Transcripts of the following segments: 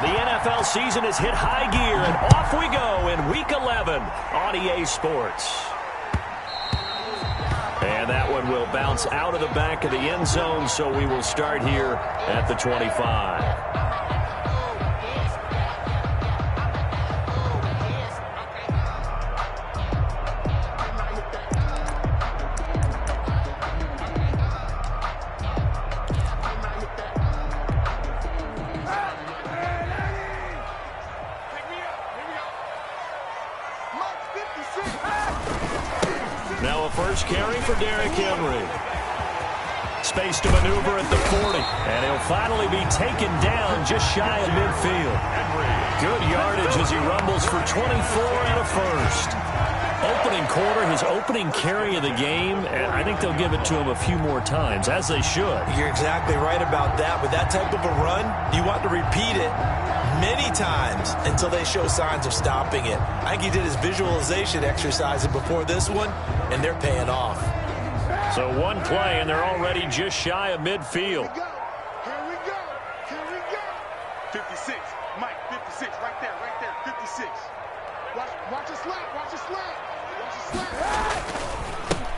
The NFL season has hit high gear, and off we go in Week 11 on EA Sports. And that one will bounce out of the back of the end zone, so we will start here at the 25. Now a first carry for Derrick Henry. Space to maneuver at the 40. And he'll finally be taken down just shy of midfield. Good yardage as he rumbles for 24 and a first. Opening quarter, his opening carry of the game, and I think they'll give it to him a few more times, as they should. You're exactly right about that. With that type of a run, you want to repeat it many times until they show signs of stopping it. I think he did his visualization exercises before this one, and they're paying off. So one play, and they're already just shy of midfield. Here we go. Here we go. 56. Mike, 56. Right there. 56. Watch it slap. Watch it slap.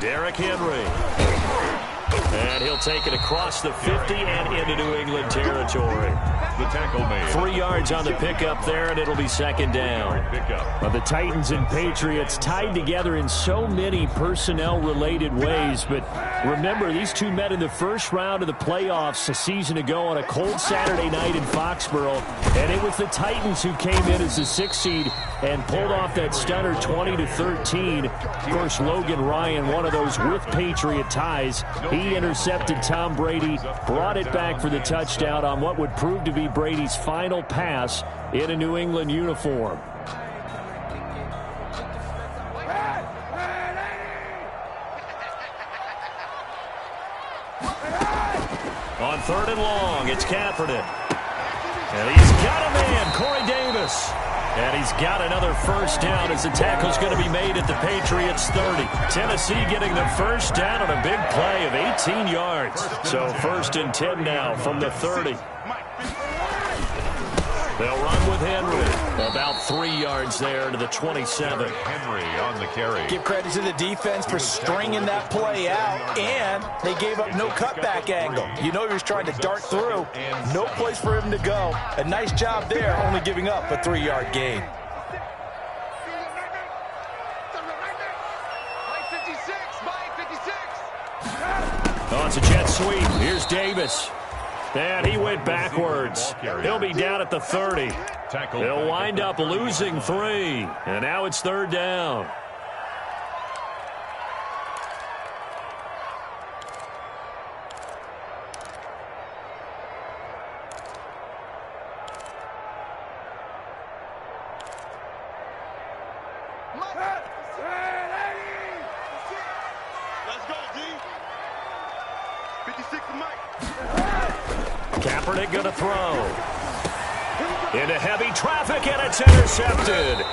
Derrick Henry. And he'll take it across the 50 and into New England territory. The tackle made. 3 yards on the pickup there, and it'll be second down. The Titans and Patriots tied together in so many personnel-related ways, but remember, these two met in the first round of the playoffs a season ago on a cold Saturday night in Foxborough, and it was the Titans who came in as the 6th seed and pulled off that stunner 20-13. Of course, Logan Ryan, one of those with Patriot ties, he intercepted Tom Brady, brought it back for the touchdown on what would prove to be Brady's final pass in a New England uniform. On 3rd and long, it's Kaepernick. And he's got a man, Corey Davis. And he's got another first down as the tackle's going to be made at the Patriots' 30. Tennessee getting the first down on a big play of 18 yards. So 1st and 10 now from the 30. They'll run with Henry. About 3 yards there to the 27. Henry on the carry. Give credit to the defense for stringing that play out, and they gave up no cutback angle. You know he was trying to dart through. No place for him to go. A nice job there, only giving up a 3-yard gain. Oh, it's a jet sweep. Here's Davis. And he went backwards. He'll be down at the 30. He'll wind up losing 3. And now it's 3rd down. Let's go, D. 56 to Mike. Kaepernick going to throw. Into heavy traffic, and it's intercepted.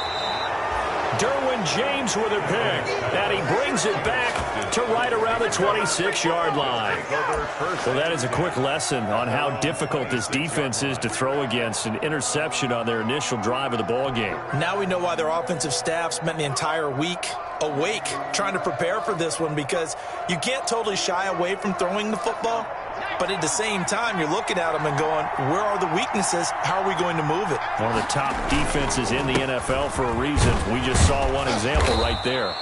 Derwin James with a pick, and he brings it back to right around the 26-yard line. So that is a quick lesson on how difficult this defense is to throw against. An interception on their initial drive of the ball game. Now we know why their offensive staff spent the entire week awake trying to prepare for this one, because you can't totally shy away from throwing the football. But at the same time, you're looking at them and going, where are the weaknesses? How are we going to move it? One of the top defenses in the NFL for a reason. We just saw one example right there.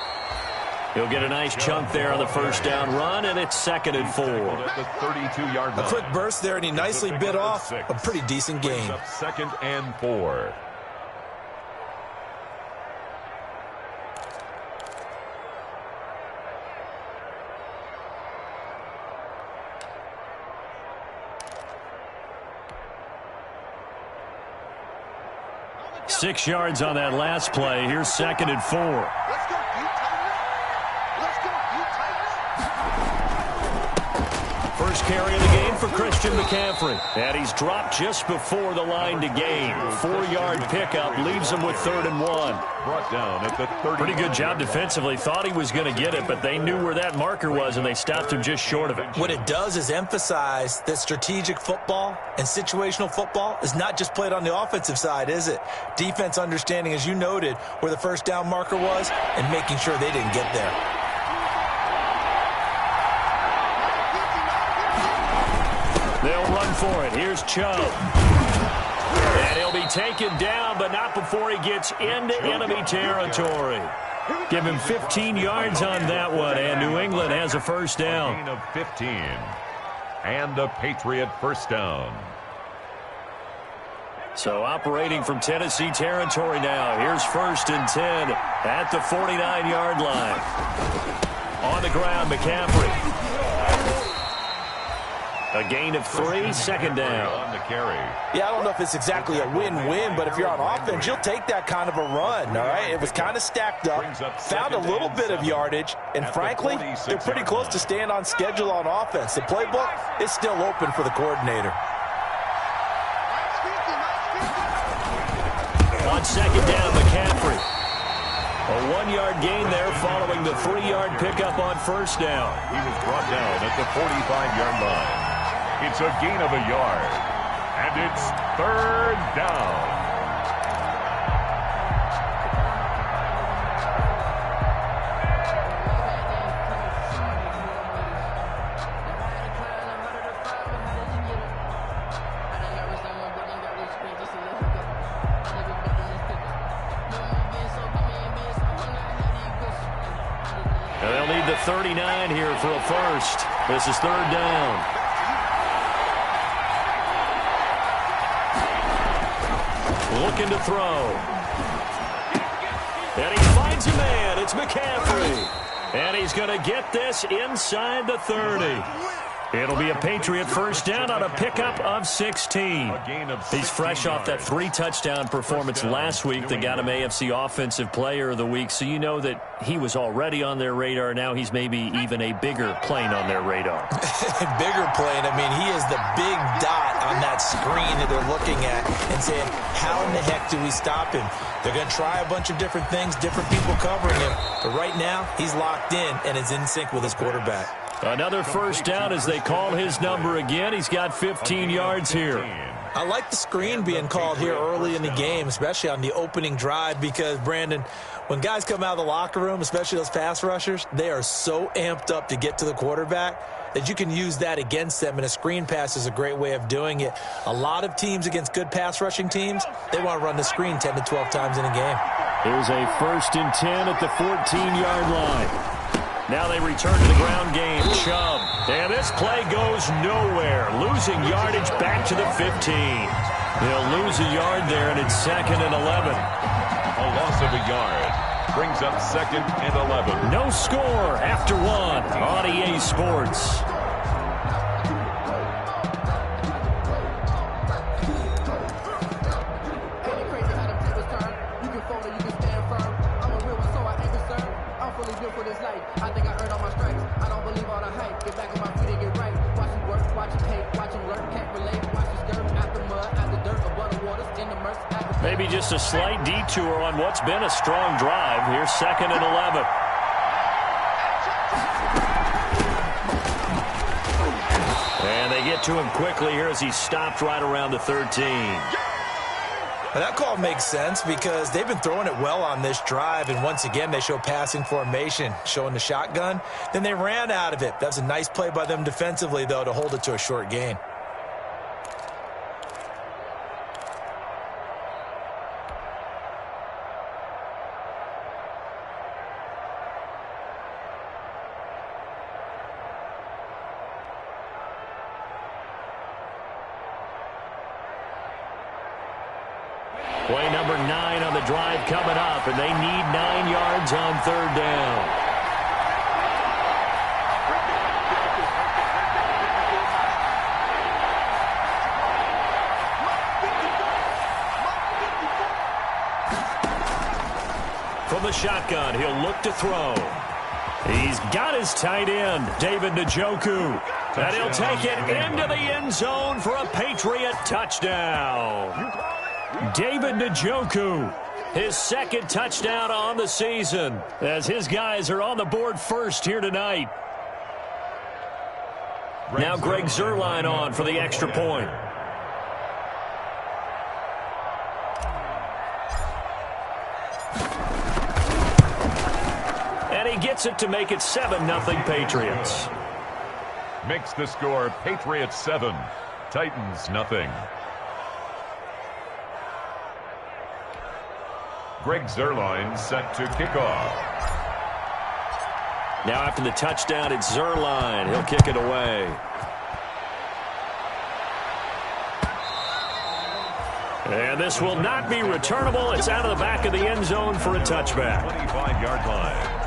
He'll get a nice chunk there on the first down run, and it's 2nd and 4. The 32-yard line. A quick burst there, and he nicely bit off a pretty decent gain. 2nd and 4. Six yards on that last play. Here's 2nd and 4. Let's go, you Titans. Let's go, you Titans. First carry of the game for Christian McCaffrey. And he's dropped just before the line to gain. 4-yard pickup leaves him with 3rd and 1. Brought down at the 30. Pretty good job defensively. Thought he was going to get it, but they knew where that marker was, and they stopped him just short of it. What it does is emphasize that strategic football and situational football is not just played on the offensive side, is it? Defense understanding, as you noted, where the first down marker was and making sure they didn't get there. They'll run for it. Here's Chubb. And he'll be taken down, but not before he gets into enemy territory. Give him 15 yards on that one, and New England has a first down. Gain of 15. And a Patriot first down. So operating from Tennessee territory now. Here's 1st and 10 at the 49-yard line. On the ground, McCaffrey. A gain of 3, second down. On the carry. Yeah, I don't know if it's exactly a win-win, but if you're on offense, you'll take that kind of a run, all right? It was kind of stacked up, found a little bit of yardage, and frankly, they're pretty close to staying on schedule on offense. The playbook is still open for the coordinator. On second down, McCaffrey. A 1-yard gain there following the 3-yard pickup on first down. He was brought down at the 45-yard line. It's a gain of a yard. And it's 3rd down. And they'll need the 39 here for a first. This is 3rd down. Looking to throw. And he finds a man. It's McCaffrey. And he's going to get this inside the 30. It'll be a Patriot first down on a pickup of 16. He's fresh off that 3-touchdown performance last week that got him AFC Offensive Player of the Week, so you know that he was already on their radar. Now he's maybe even a bigger plane on their radar. Bigger plane. I mean, he is the big dot on that screen that they're looking at and saying, how in the heck do we stop him? They're going to try a bunch of different things, different people covering him, but right now he's locked in and is in sync with his quarterback. Another first down as they call his number again. He's got 15 yards here. I like the screen being called here early in the game, especially on the opening drive, because, Brandon, when guys come out of the locker room, especially those pass rushers, they are so amped up to get to the quarterback that you can use that against them, and a screen pass is a great way of doing it. A lot of teams against good pass rushing teams, they want to run the screen 10 to 12 times in a game. Here's a 1st and 10 at the 14-yard line. Now they return to the ground game. Chubb. And this play goes nowhere. Losing yardage back to the 15. They'll lose a yard there, and it's 2nd and 11. A loss of a yard. Brings up 2nd and 11. No score after 1 on EA Sports. Maybe just a slight detour on what's been a strong drive. Here's 2nd and 11. And they get to him quickly here as he stopped right around the 13. Well, that call makes sense because they've been throwing it well on this drive, and once again they show passing formation, showing the shotgun. Then they ran out of it. That was a nice play by them defensively, though, to hold it to a short gain. Play number 9 on the drive coming up, and they need 9 yards on 3rd down. From the shotgun, he'll look to throw. He's got his tight end, David Njoku. And he'll take it into the end zone for a Patriot touchdown. David Njoku, his second touchdown on the season, as his guys are on the board first here tonight. Now Greg Zuerlein on for the extra point. And he gets it to make it 7-0 Patriots. Makes the score Patriots 7, Titans nothing. Greg Zuerlein set to kick off. Now after the touchdown, it's Zuerlein. He'll kick it away. And this will not be returnable. It's out of the back of the end zone for a touchback. 25-yard line.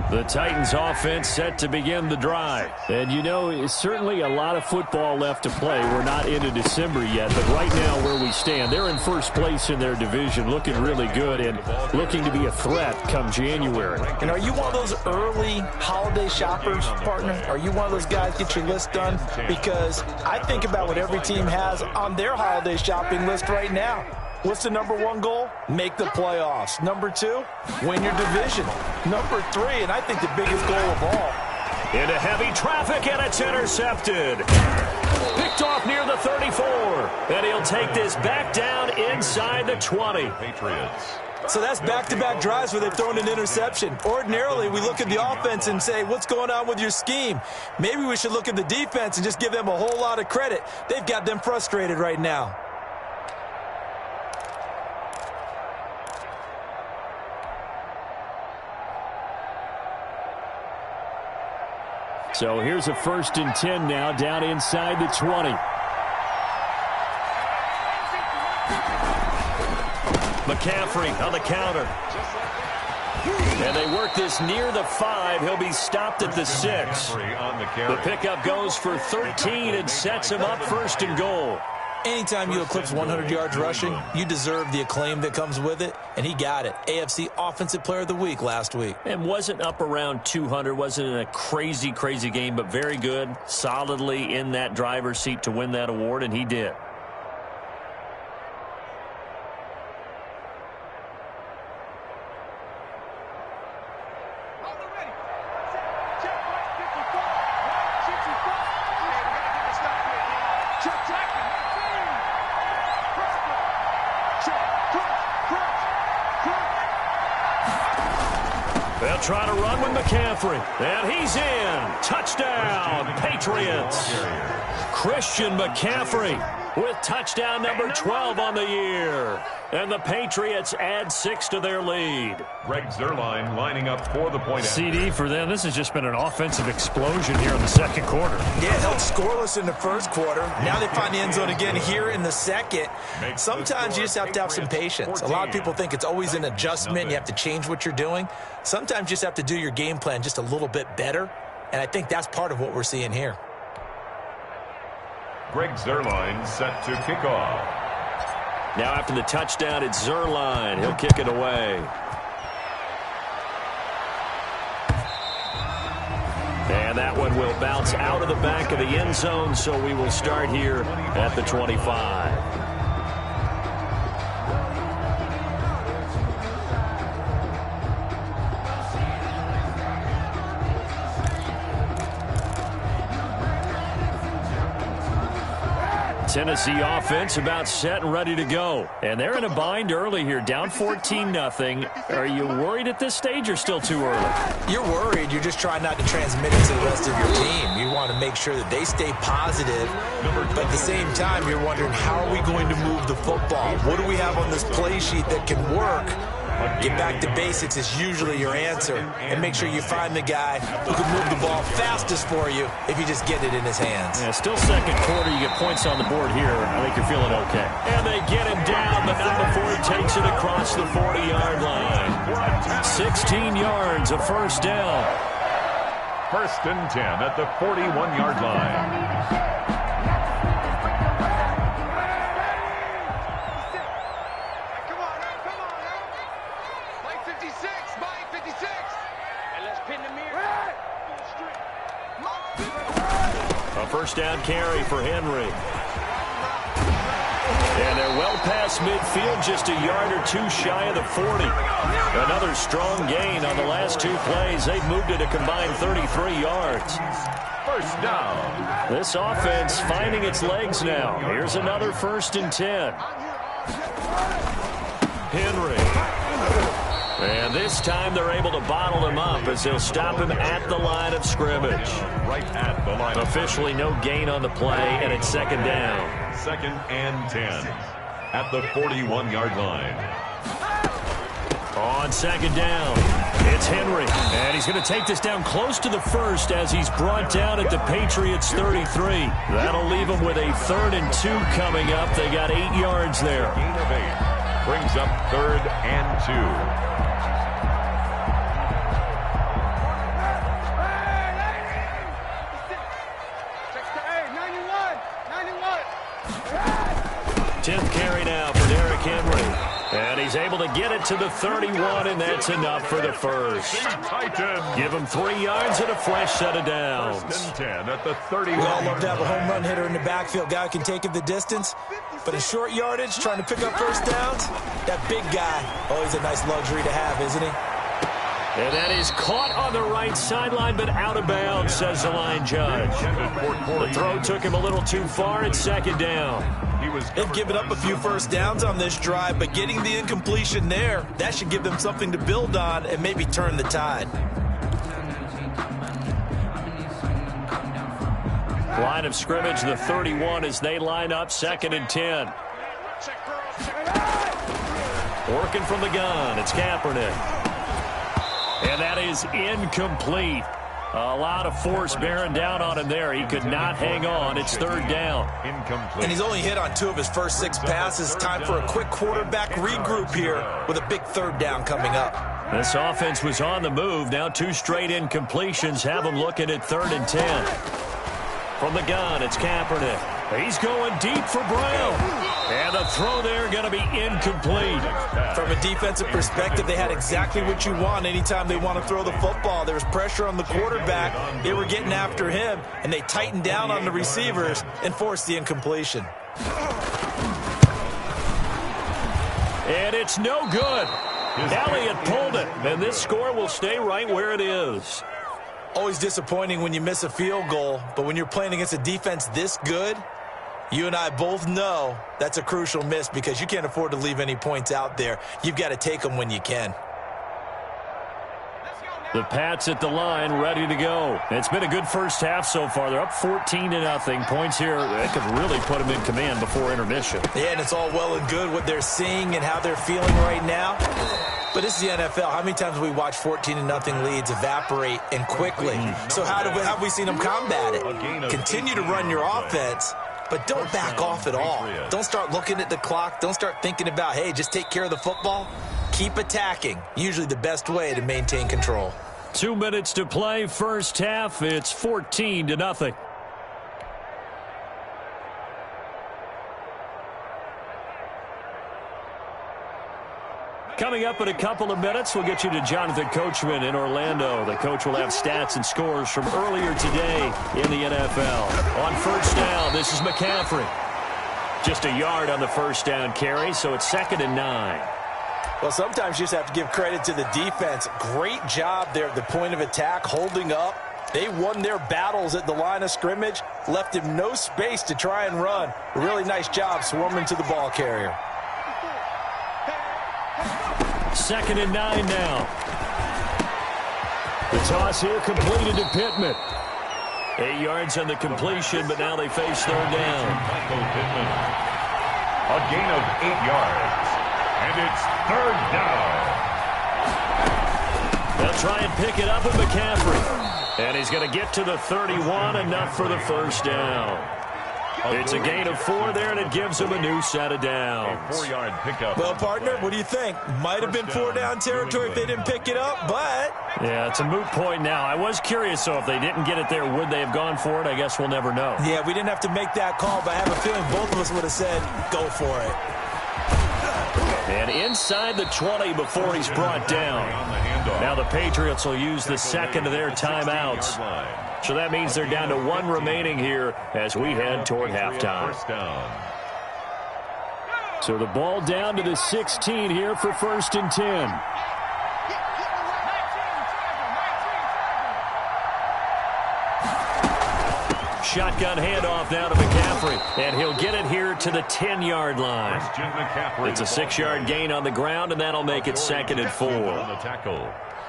The Titans offense set to begin the drive. And you know, certainly a lot of football left to play. We're not into December yet, but right now where we stand, they're in first place in their division, looking really good and looking to be a threat come January. And are you one of those early holiday shoppers, partner? Are you one of those guys get your list done? Because I think about what every team has on their holiday shopping list right now. What's the number one goal? Make the playoffs. Number 2, win your division. Number 3, and I think the biggest goal of all. Into heavy traffic, and it's intercepted. Picked off near the 34. And he'll take this back down inside the 20. Patriots. So that's back-to-back drives where they've thrown an interception. Ordinarily, we look at the offense and say, what's going on with your scheme? Maybe we should look at the defense and just give them a whole lot of credit. They've got them frustrated right now. So here's a 1st and 10 now, down inside the 20. McCaffrey on the counter. And they work this near the 5. He'll be stopped at the 6. The pickup goes for 13 and sets him up 1st and goal. Anytime you eclipse 100 yards rushing, you deserve the acclaim that comes with it, and he got it. AFC Offensive Player of the Week last week. And wasn't up around 200, wasn't in a crazy, crazy game, but very good, solidly in that driver's seat to win that award, and he did. They'll try to run with McCaffrey. And he's in. Touchdown, Patriots. Christian McCaffrey with touchdown number 12 on the year. And the Patriots add 6 to their lead. Greg Zuerlein lining up for the point. CD for them. This has just been an offensive explosion here in the second quarter. Yeah, held scoreless in the first quarter. Now they find the end zone again here in the second. Sometimes you just have to have some patience. A lot of people think it's always an adjustment. You have to change what you're doing. Sometimes you just have to do your game plan just a little bit better. And I think that's part of what we're seeing here. Greg Zuerlein set to kick off. Now after the touchdown, it's Zuerlein. He'll kick it away. And that one will bounce out of the back of the end zone, so we will start here at the 25. Tennessee offense about set and ready to go. And they're in a bind early here, down 14-0. Are you worried at this stage or still too early? You're worried. You're just trying not to transmit it to the rest of your team. You want to make sure that they stay positive. But at the same time, you're wondering, how are we going to move the football? What do we have on this play sheet that can work? Get back to basics is usually your answer. And make sure you find the guy who can move the ball fastest for you if you just get it in his hands. Yeah, still second quarter. You get points on the board here. I think you're feeling okay. And they get him down, but not before he takes it across the 40-yard line. 16 yards, a first down. 1st and 10 at the 41-yard line. A first down carry for Henry. And they're well past midfield, just a yard or two shy of the 40. Another strong gain on the last two plays. They've moved it a combined 33 yards. First down. This offense finding its legs now. Here's another 1st and 10. Henry. And this time they're able to bottle him up as they'll stop him at the line of scrimmage. Right at the line. Officially no gain on the play, and it's 2nd down. 2nd and 10 at the 41-yard line. On 2nd down, it's Henry. And he's going to take this down close to the 1st as he's brought down at the Patriots' 33. That'll leave them with a 3rd and 2 coming up. They got 8 yards there. Gain of 8 brings up 3rd and 2. Carry now for Derrick Henry. And he's able to get it to the 31, and that's enough for the 1st. Give him 3 yards and a fresh set of downs. 1st and 10 at the 31. We all love to have a home run hitter in the backfield. Guy can take it the distance. But in short yardage, trying to pick up first downs, that big guy, always a nice luxury to have, isn't he? And that is caught on the right sideline, but out of bounds, says the line judge. The throw took him a little too far. It's 2nd down. They've given up a few first downs on this drive, but getting the incompletion there, that should give them something to build on and maybe turn the tide. Line of scrimmage, the 31, as they line up, 2nd and 10. Working from the gun, it's Kaepernick. And that is incomplete. A lot of force bearing down on him there. He could not hang on. It's 3rd down. Incomplete. And he's only hit on 2 of his first 6 passes. Time for a quick quarterback regroup here with a big 3rd down coming up. This offense was on the move. Now 2 straight incompletions have them looking at 3rd and 10. From the gun, it's Kaepernick. He's going deep for Brown. And the throw there going to be incomplete. From a defensive perspective, they had exactly what you want anytime they want to throw the football. There was pressure on the quarterback. They were getting after him, and they tightened down on the receivers and forced the incompletion. And it's no good. Elliott pulled it, and this score will stay right where it is. Always disappointing when you miss a field goal, but when you're playing against a defense this good, you and I both know that's a crucial miss because you can't afford to leave any points out there. You've got to take them when you can. The Pats at the line, ready to go. It's been a good first half so far. They're up 14-0. Points here, that could really put them in command before intermission. Yeah, and it's all well and good what they're seeing and how they're feeling right now. But this is the NFL. How many times have we watched 14-0 leads evaporate and quickly? So how have we seen them combat it? Continue to run your offense, but don't back off at all. Don't start looking at the clock. Don't start thinking about, hey, just take care of the football. Keep attacking. Usually the best way to maintain control. 2 minutes to play. First half, it's 14-0. Coming up in a couple of minutes, we'll get you to Jonathan Coachman in Orlando. The coach will have stats and scores from earlier today in the NFL. On first down, this is McCaffrey. Just a yard on the first down carry, so it's 2nd and 9. Well, sometimes you just have to give credit to the defense. Great job there at the point of attack, holding up. They won their battles at the line of scrimmage, left him no space to try and run. A really nice job swarming to the ball carrier. 2nd and 9 now. The toss here completed to Pittman. 8 yards on the completion, but now they face 3rd down. A gain of 8 yards. And it's 3rd down. They'll try and pick it up with McCaffrey. And he's going to get to the 31, enough for the first down. It's a gain of 4 there, and it gives him a new set of downs. A 4-yard pickup. Well, partner, what do you think? Might have been 4-down territory if they didn't pick it up, but... Yeah, it's a moot point now. I was curious, so if they didn't get it there, would they have gone for it? I guess we'll never know. Yeah, we didn't have to make that call, but I have a feeling both of us would have said, go for it. And inside the 20 before he's brought down. Now the Patriots will use the second of their timeouts. So that means they're down to one remaining here as we head toward halftime. So the ball down to the 16 here for 1st and 10. Shotgun handoff now to McCaffrey, and he'll get it here to the 10-yard line. It's a 6-yard gain on the ground, and that'll make it 2nd and 4.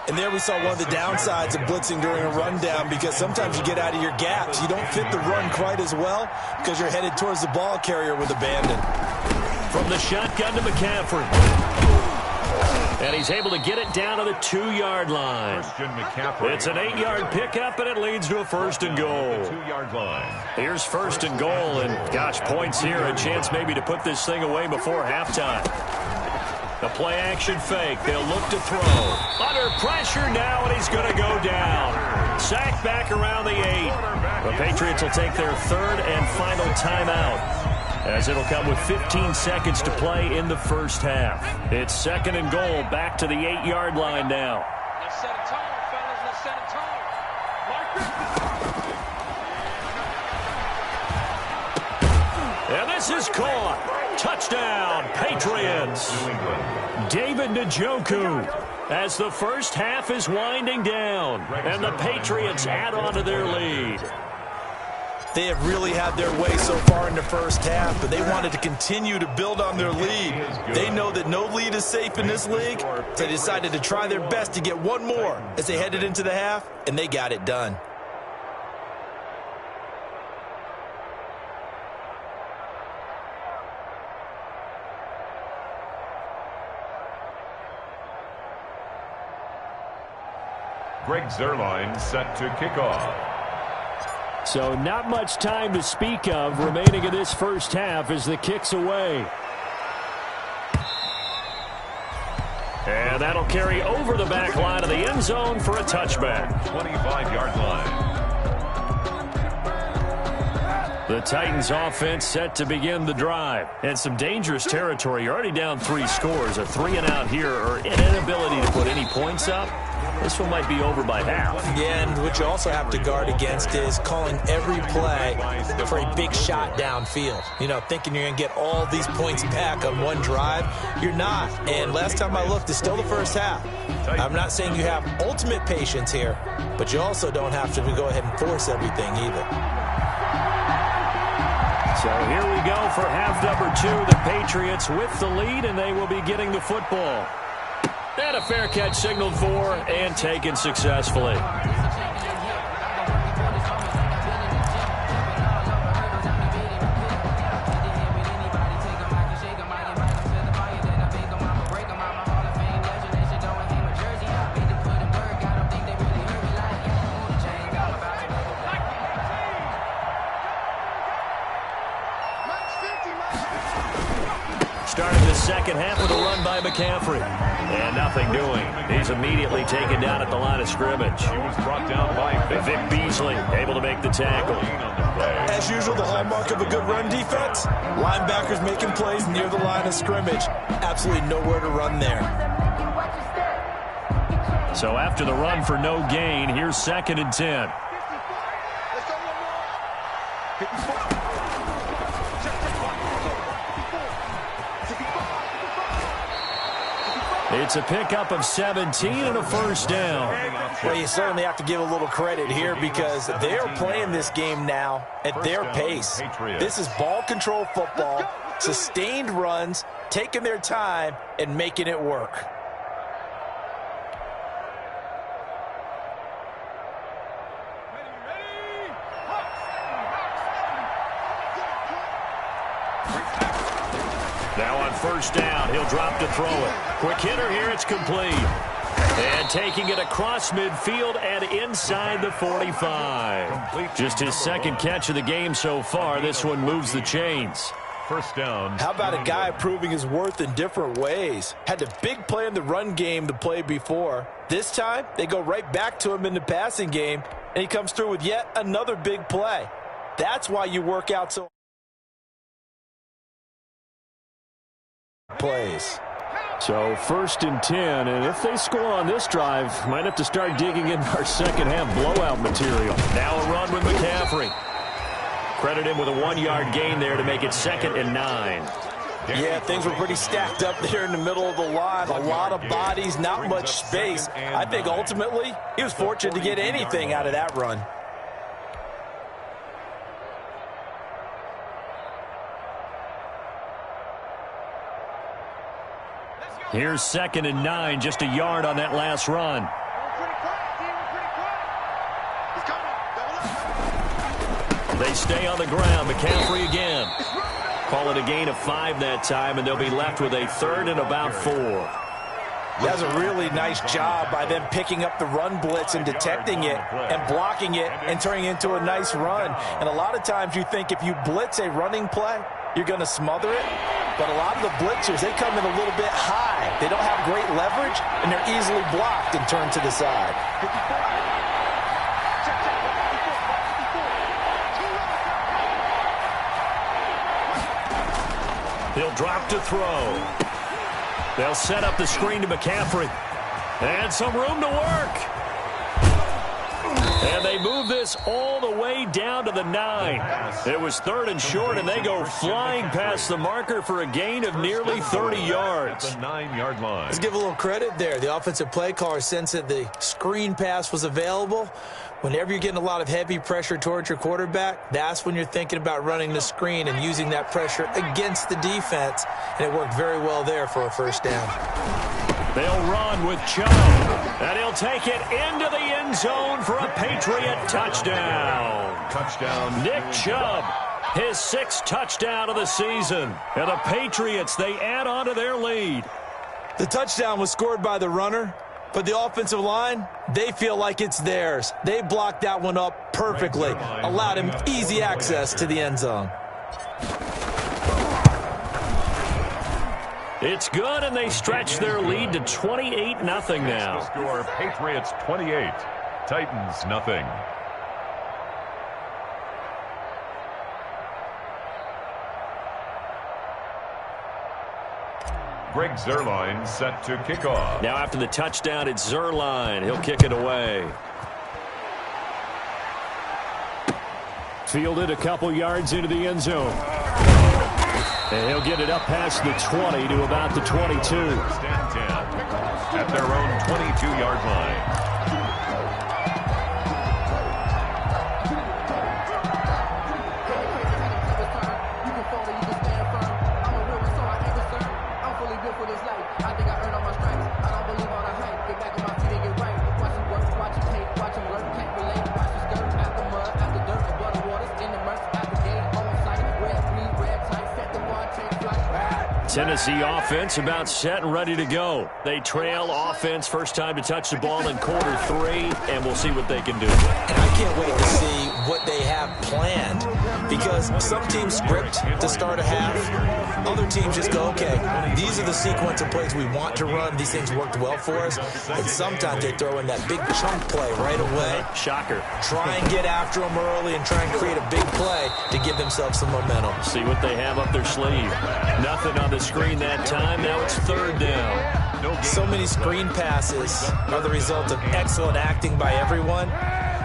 And there we saw one of the downsides of blitzing during a rundown, because sometimes you get out of your gaps. You don't fit the run quite as well because you're headed towards the ball carrier with abandon. From the shotgun to McCaffrey. And he's able to get it down to the 2-yard line. It's an 8-yard pickup, and it leads to a 1st and goal. Here's 1st and goal, and gosh, points here. A chance maybe to put this thing away before halftime. The play-action fake. They'll look to throw. Under pressure now, and he's going to go down. Sacked back around the 8. The Patriots will take their 3rd and final timeout, as it'll come with 15 seconds to play in the first half. It's 2nd and goal, back to the 8-yard line now. Let's set a tone, fellas. Let's set a tone. And this is caught. Touchdown, Patriots. David Njoku, as the first half is winding down, and the Patriots add on to their lead. They have really had their way so far in the first half, but they wanted to continue to build on their lead. They know that no lead is safe in this league, so they decided to try their best to get one more as they headed into the half, and they got it done. Greg Zuerlein set to kick off. So not much time to speak of remaining in this first half as the kick's away. And that'll carry over the back line of the end zone for a touchback. 25-yard line. The Titans offense set to begin the drive. And some dangerous territory. You're already down 3 scores. A 3-and-out here, or an inability to put any points up. This one might be over by half. Yeah, and what you also have to guard against is calling every play for a big shot downfield. You know, thinking you're going to get all these points back on one drive. You're not. And last time I looked, it's still the first half. I'm not saying you have ultimate patience here, but you also don't have to go ahead and force everything either. So here we go for half number 2. The Patriots with the lead, and they will be getting the football. And a fair catch signaled for and taken successfully. Started the second half with a run by McCaffrey. And nothing doing. He's immediately taken down at the line of scrimmage. He was brought down by Vic Beasley able to make the tackle. As usual, the hallmark of a good run defense, linebackers making plays near the line of scrimmage. Absolutely nowhere to run there. So after the run for no gain, here's 2nd and 10. It's a pickup of 17 and a first down. Well, you certainly have to give a little credit here because they're playing this game now at their pace. This is ball control football, sustained runs, taking their time, and making it work. Now on first down, he'll drop to throw it. Quick hitter here, it's complete. And taking it across midfield and inside the 45. Just his second catch of the game so far. This one moves the chains. First down. How about a guy proving his worth in different ways? Had a big play in the run game the play before. This time, they go right back to him in the passing game, and he comes through with yet another big play. That's why you work out so plays. So 1st and 10, and if they score on this drive, might have to start digging in our second half blowout material. Now a run with McCaffrey. Credit him with a 1-yard gain there to make it 2nd and 9. Yeah, things were pretty stacked up there in the middle of the line. A lot of bodies, not much space. I think ultimately he was fortunate to get anything out of that run. Here's 2nd and 9, just a yard on that last run. They stay on the ground. McCaffrey again. Call it a gain of 5 that time, and they'll be left with a 3rd and about 4. That's a really nice job by them picking up the run blitz and detecting it and blocking it and turning it into a nice run. And a lot of times you think if you blitz a running play, you're going to smother it. But a lot of the blitzers, they come in a little bit high. They don't have great leverage, and they're easily blocked and turned to the side. He'll drop to throw. They'll set up the screen to McCaffrey. And some room to work. And they move this all the way down to the 9. It was 3rd and short, and they go flying past the marker for a gain of nearly 30 yards. The 9-yard line. Let's give a little credit there. The offensive play caller sensed that the screen pass was available. Whenever you're getting a lot of heavy pressure towards your quarterback, that's when you're thinking about running the screen and using that pressure against the defense. And it worked very well there for a 1st down. They'll run with Chubb, and he'll take it into the end zone for a Patriot touchdown. Touchdown. Nick Chubb, his 6th touchdown of the season. And the Patriots, they add on to their lead. The touchdown was scored by the runner, but the offensive line, they feel like it's theirs. They blocked that one up perfectly, allowed him easy access to the end zone. It's good, and they stretch their lead to 28-0 now. Score Patriots 28, Titans nothing. Greg Zuerlein set to kick off. Now after the touchdown, it's Zuerlein. He'll kick it away. Fielded a couple yards into the end zone. And he'll get it up past the 20 to about the 22. Stand 10 at their own 22-yard line. Tennessee offense about set and ready to go. They trail offense first time to touch the ball in quarter 3, and we'll see what they can do. And I can't wait to see what they have planned, because some teams script to start a half. Other teams just go, okay, these are the sequence of plays we want to run. These things worked well for us. And sometimes they throw in that big chunk play right away. Shocker. Try and get after them early and try and create a big play to give themselves some momentum. See what they have up their sleeve. Nothing on the screen that time. Now it's 3rd down. So many screen passes are the result of excellent acting by everyone.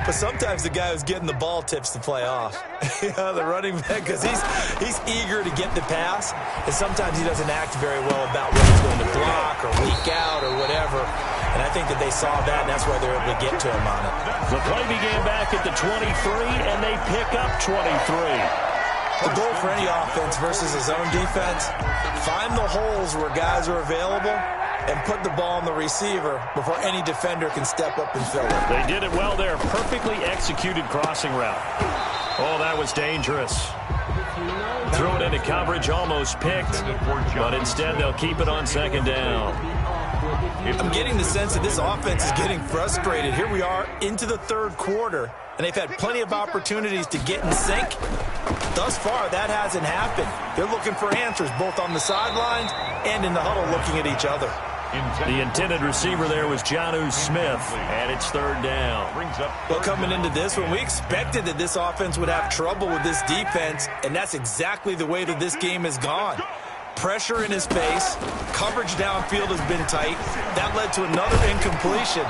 But sometimes the guy who's getting the ball tips the play off. The running back, because he's eager to get the pass, and sometimes he doesn't act very well about whether he's going to block or leak out or whatever. And I think that they saw that, and that's why they're able to get to him on it. The play began back at the 23, and they pick up 23. The goal for any offense versus a zone defense, find the holes where guys are available and put the ball on the receiver before any defender can step up and fill it. They did it well there. Perfectly executed crossing route. Oh, that was dangerous. Threw it into coverage, almost picked, but instead they'll keep it on 2nd down. I'm getting the sense that this offense is getting frustrated. Here we are into the 3rd quarter, and they've had plenty of opportunities to get in sync. Thus far, that hasn't happened. They're looking for answers both on the sidelines and in the huddle looking at each other. The intended receiver there was Jonnu Smith, and it's 3rd down. Well, coming into this one, we expected that this offense would have trouble with this defense, and that's exactly the way that this game has gone. Pressure in his face. Coverage downfield has been tight. That led to another incompletion.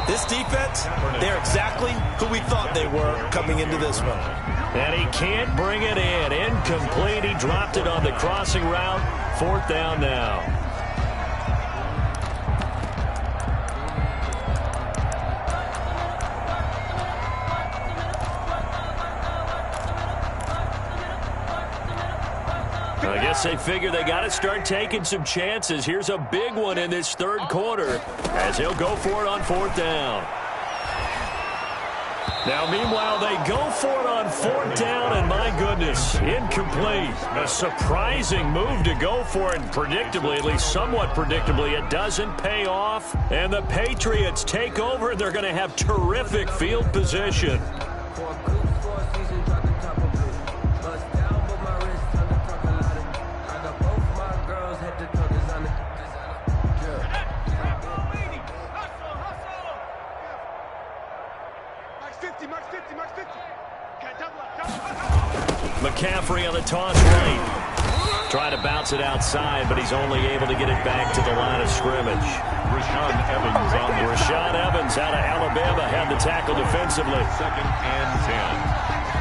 This defense, they're exactly who we thought they were coming into this one. And he can't bring it in. Incomplete. He dropped it on the crossing route. 4th down now. I guess they figure they got to start taking some chances. Here's a big one in this 3rd quarter as he'll go for it on 4th down. Now, meanwhile, they go for it on 4th down, and my goodness, incomplete. A surprising move to go for it, and predictably, at least somewhat predictably, it doesn't pay off. And the Patriots take over, and they're going to have terrific field position. McCaffrey on the toss right. Trying to bounce it outside, but he's only able to get it back to the line of scrimmage. Rashaan Evans on the Rashaan Evans out of Alabama had the tackle defensively. 2nd and 10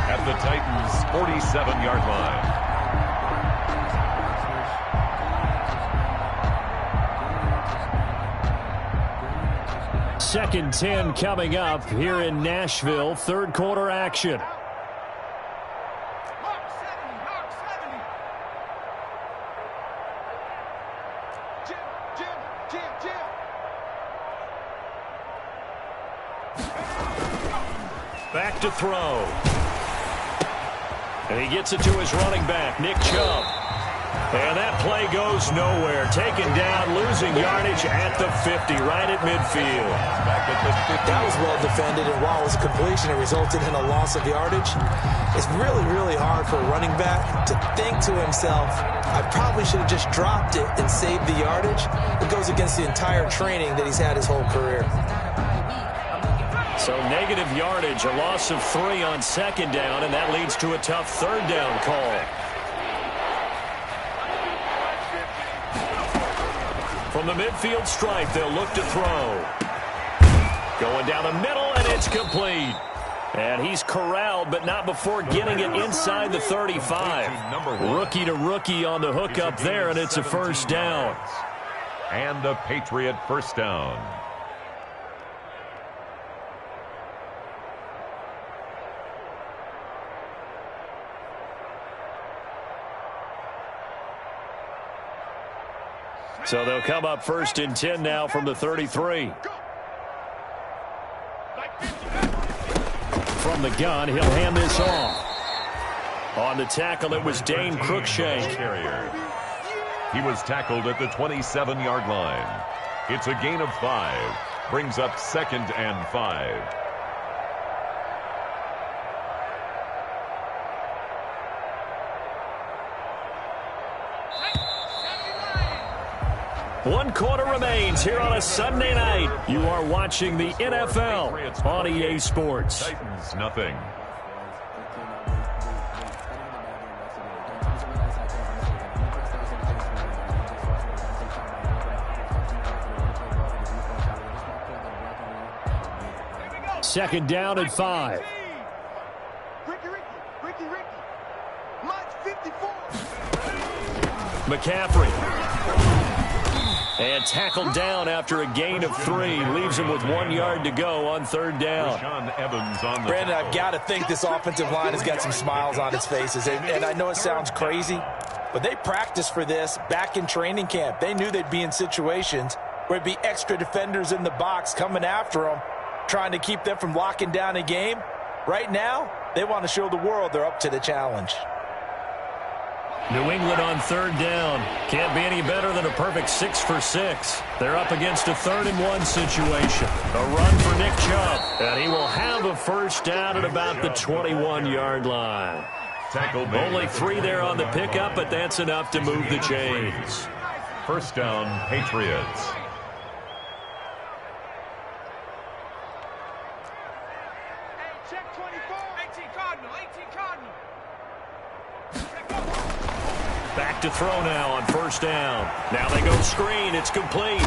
at the Titans' 47-yard line. Second 10 coming up here in Nashville. 3rd quarter action. Back to throw. And he gets it to his running back, Nick Chubb. And that play goes nowhere. Taken down, losing yardage at the 50, right at midfield. That was well defended, and while it was a completion, it resulted in a loss of yardage. It's really, really hard for a running back to think to himself, I probably should have just dropped it and saved the yardage. It goes against the entire training that he's had his whole career. So negative yardage, a loss of 3 on 2nd down, and that leads to a tough 3rd down call. From the midfield stripe, they'll look to throw. Going down the middle, and it's complete. And he's corralled, but not before getting it inside the 35. Rookie to rookie on the hook up there, and it's a 1st down. And a Patriot 1st down. So they'll come up 1st and 10 now from the 33. From the gun, he'll hand this off. On the tackle, it was Dane Cruikshank. He was tackled at the 27-yard line. It's a gain of 5. Brings up 2nd and 5. One quarter remains here on a Sunday night. You are watching the NFL on EA Sports. Titans, nothing. Second down at 5. McCaffrey. And tackled down after a gain of 3. Leaves him with 1 yard to go on 3rd down. Rashaan Evans on the Brandon, I've got to think this offensive line has got some smiles on its faces. And I know it sounds crazy, but they practiced for this back in training camp. They knew they'd be in situations where it'd be extra defenders in the box coming after them, trying to keep them from locking down a game. Right now, they want to show the world they're up to the challenge. New England on 3rd down. Can't be any better than a perfect 6 for 6. They're up against a 3rd and 1 situation. A run for Nick Chubb. And he will have a 1st down at about the 21-yard line. Only 3 there on the pickup, but that's enough to move the chains. 1st down, Patriots. Check 24. 18 Cardinal. 18 Cardinal. Back to throw now on first down. Now they go screen. It's complete.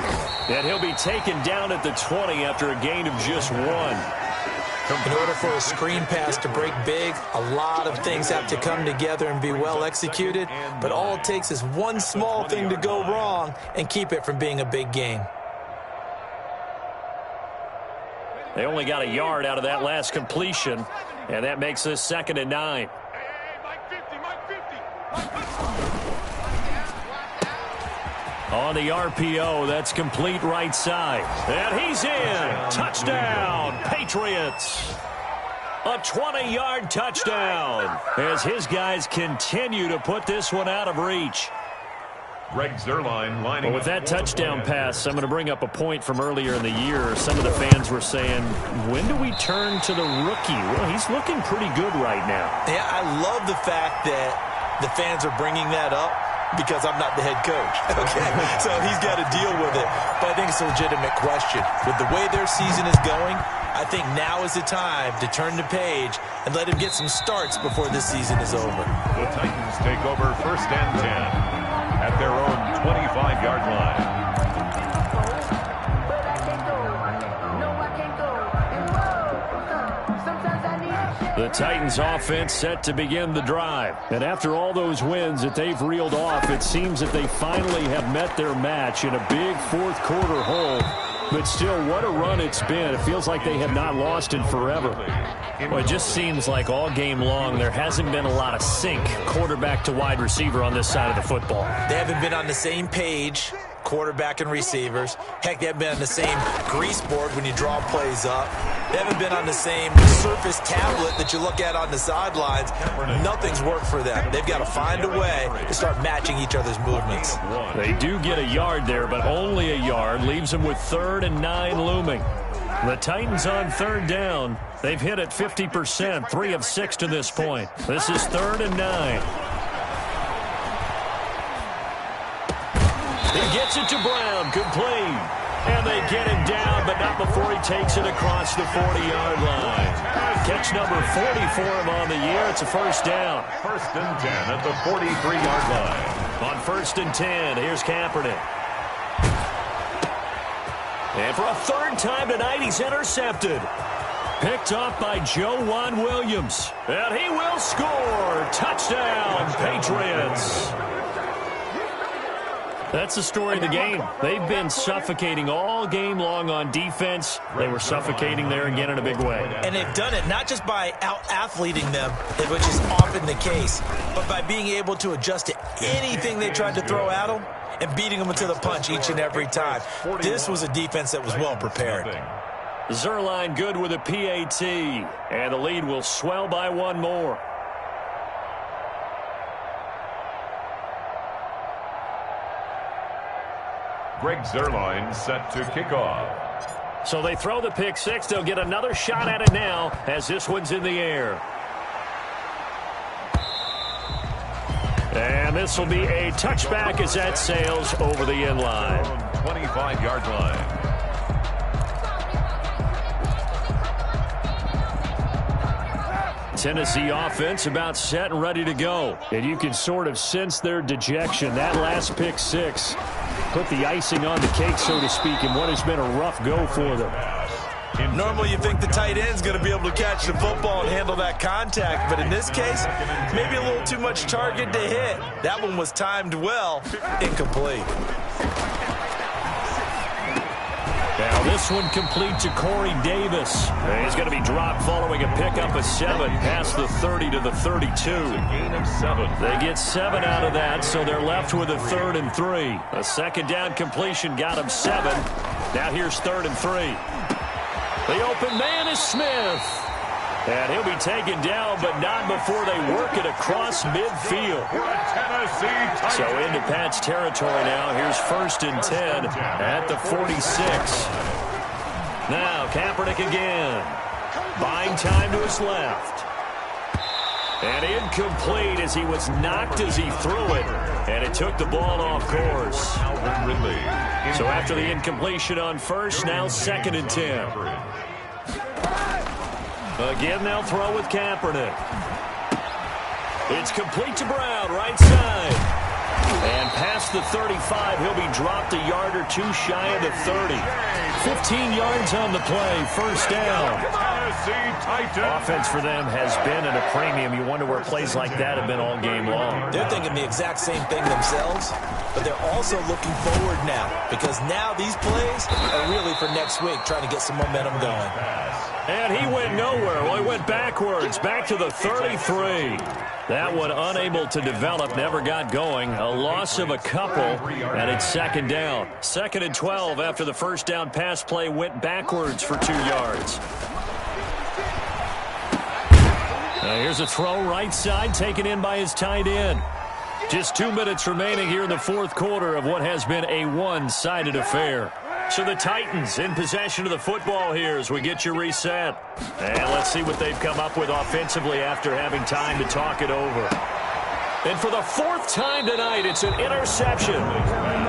And he'll be taken down at the 20 after a gain of just 1. In order for a screen pass to break big, a lot of things have to come together and be well executed. But all it takes is one small thing to go wrong and keep it from being a big gain. They only got a yard out of that last completion, and that makes this 2nd and 9. On the RPO, that's complete right side. And he's in. Touchdown, Patriots. A 20-yard touchdown as his guys continue to put this one out of reach. Greg Zuerlein lining With that touchdown pass, I'm going to bring up a point from earlier in the year. Some of the fans were saying, when do we turn to the rookie? Well, he's looking pretty good right now. Yeah, I love the fact that the fans are bringing that up because I'm not the head coach. Okay, so he's got to deal with it. But I think it's a legitimate question. With the way their season is going, I think now is the time to turn the page and let him get some starts before this season is over. The Titans take over 1st and 10 at their own 25-yard line. The Titans offense set to begin the drive. And after all those wins that they've reeled off, it seems that they finally have met their match in a big 4th quarter hole. But still, what a run it's been. It feels like they have not lost in forever. Well, it just seems like all game long there hasn't been a lot of sync quarterback to wide receiver on this side of the football. They haven't been on the same page, quarterback and receivers. Heck, they haven't been on the same grease board when you draw plays up. They haven't been on the same surface tablet that you look at on the sidelines. Nothing's worked for them. They've got to find a way to start matching each other's movements. They do get a yard there, but only a yard. Leaves them with 3rd and 9 looming. The Titans on 3rd down. They've hit it 50%, 3 of 6 to this point. This is 3rd and 9. He gets it to Brown, complete. And they get him down, but not before he takes it across the 40-yard line. Catch number 40 for him on the year. It's a 1st down. 1st and 10 at the 43-yard line. On 1st and 10, here's Kaepernick. And for a 3rd time tonight, he's intercepted. Picked off by Joejuan Williams. And he will score. Touchdown, Patriots. That's the story of the game. They've been suffocating all game long on defense. They were suffocating there again in a big way. And they've done it not just by out-athleting them, which is often the case, but by being able to adjust to anything they tried to throw at them and beating them to the punch each and every time. This was a defense that was well prepared. Zuerlein good with a PAT, and the lead will swell by 1 more. Greg Zuerlein set to kick off. So they throw the pick 6. They'll get another shot at it now as this one's in the air. And this will be a touchback as that sails over the end line. 25-yard line. Tennessee offense about set and ready to go. And you can sort of sense their dejection. That last pick 6 put the icing on the cake, so to speak, in what has been a rough go for them. Normally you think the tight end's going to be able to catch the football and handle that contact, but in this case, maybe a little too much target to hit. That one was timed well, incomplete. Now this one complete to Corey Davis. He's going to be dropped following a pickup of 7 past the 30 to the 32. Gain of 7. They get 7 out of that, so they're left with a 3rd and 3. A 2nd down completion got them 7. Now here's 3rd and 3. The open man is Smith. And he'll be taken down, but not before they work it across midfield. So into Pat's territory now. Here's 1st and 10 at the 46. Now Kaepernick again. Buying time to his left. And incomplete as he was knocked as he threw it. And it took the ball off course. So after the incompletion on 1st, now 2nd and 10. Again, they'll throw with Kaepernick. It's complete to Brown, right side. And past the 35, he'll be dropped a yard or two shy of the 30. 15 yards on the play, first down. Offense for them has been at a premium. You wonder where plays like that have been all game long. They're thinking the exact same thing themselves, but they're also looking forward now because now these plays are really for next week, trying to get some momentum going. And he went nowhere. Well, he went backwards, back to the 33. That one unable to develop, never got going. A loss of a couple, and it's second down. 2nd and 12 after the first down pass play went backwards for 2 yards. Here's a throw right side taken in by his tight end. Just 2 minutes remaining here in the fourth quarter of what has been a one-sided affair. So the Titans in possession of the football here as we get you reset. And let's see what they've come up with offensively after having time to talk it over. And for the 4th time tonight, it's an interception.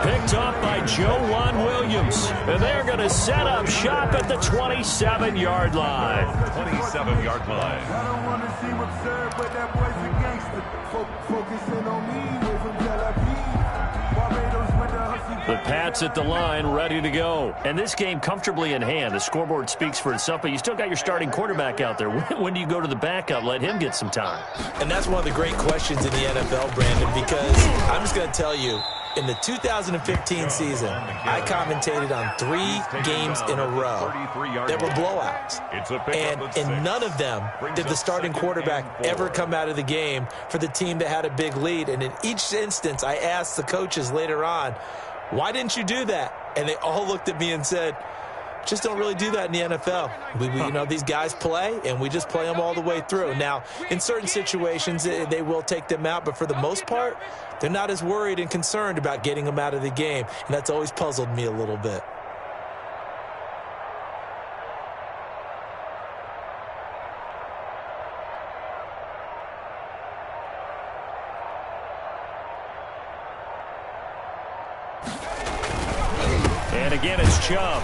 Picked up by Joejuan Williams. And they're going to set up shop at the 27-yard line. 27-yard line. I don't want to see what's served, but that boy's a gangster. Focusing on me, way from Tel Aviv. Barbados with the hustle. The Pats at the line, ready to go. And this game comfortably in hand. The scoreboard speaks for itself, but you still got your starting quarterback out there. When do you go to the backup? Let him get some time. And that's one of the great questions in the NFL, Brandon, because I'm just going to tell you, in the 2015 season, I commentated on 3 games in a row that were blowouts. And in none of them did the starting quarterback ever come out of the game for the team that had a big lead. And in each instance, I asked the coaches later on, why didn't you do that? And they all looked at me and said, just don't really do that in the NFL. You know, these guys play, and we just play them all the way through. Now, in certain situations, they will take them out, but for the most part, they're not as worried and concerned about getting them out of the game, and that's always puzzled me a little bit. And again, it's Chubb.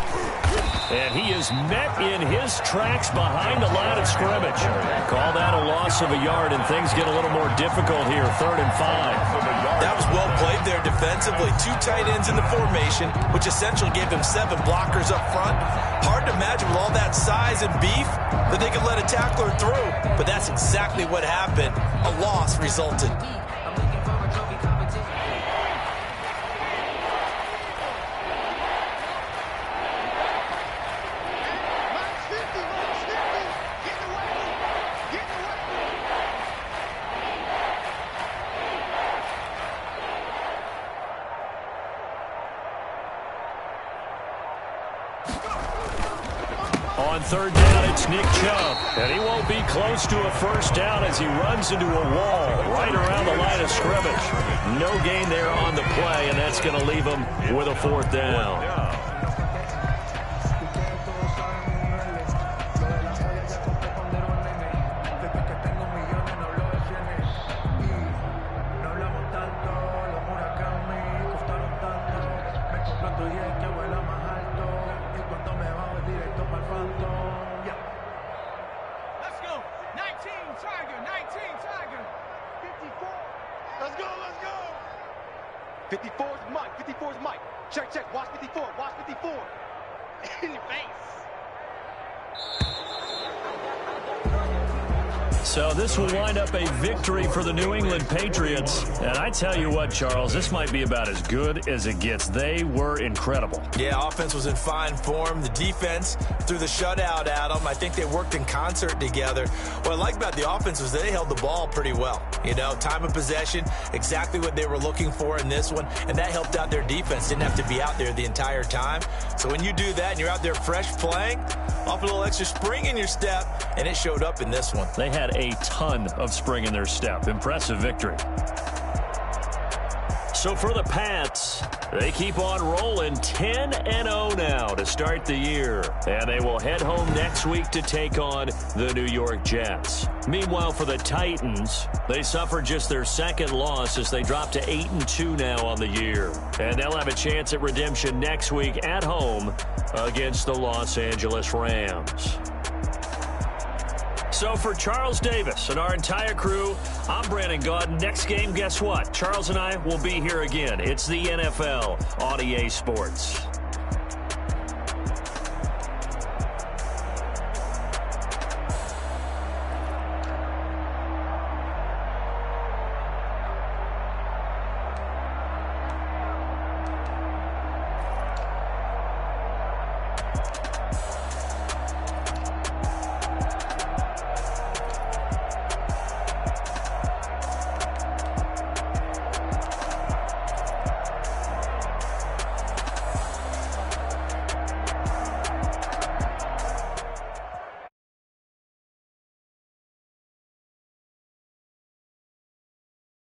And he is met in his tracks behind the line of scrimmage. Call that a loss of a yard, and things get a little more difficult here. 3rd and 5. That was well played there defensively. 2 tight ends in the formation, which essentially gave them 7 blockers up front. Hard to imagine with all that size and beef that they could let a tackler through. But that's exactly what happened. A loss resulted. On 3rd down, it's Nick Chubb. And he won't be close to a first down as he runs into a wall right around the line of scrimmage. No gain there on the play, and that's going to leave him with a 4th down. Let's go. 19 Tiger. 19 Tiger. 54. Let's go, let's go. 54 is Mike. 54 is Mike. Check, check. Watch 54. Watch 54. In your face. So this will wind up a victory for the New England Patriots. And I tell you what, Charles, this might be about as good as it gets. They were incredible. Yeah, offense was in fine form. The defense threw the shutout at them. I think they worked in concert together. What I like about the offense was they held the ball pretty well. You know, time of possession, exactly what they were looking for in this one. And that helped out their defense. Didn't have to be out there the entire time. So when you do that and you're out there fresh playing, off a little extra spring in your step, and it showed up in this one. They had a ton of spring in their step. Impressive victory. So for the Pats, they keep on rolling 10-0 now to start the year. And they will head home next week to take on the New York Jets. Meanwhile, for the Titans, they suffered just their 2nd loss as they drop to 8-2 now on the year. And they'll have a chance at redemption next week at home against the Los Angeles Rams. So for Charles Davis and our entire crew, I'm Brandon Gaudin. Next game, guess what? Charles and I will be here again. It's the NFL on EA Sports.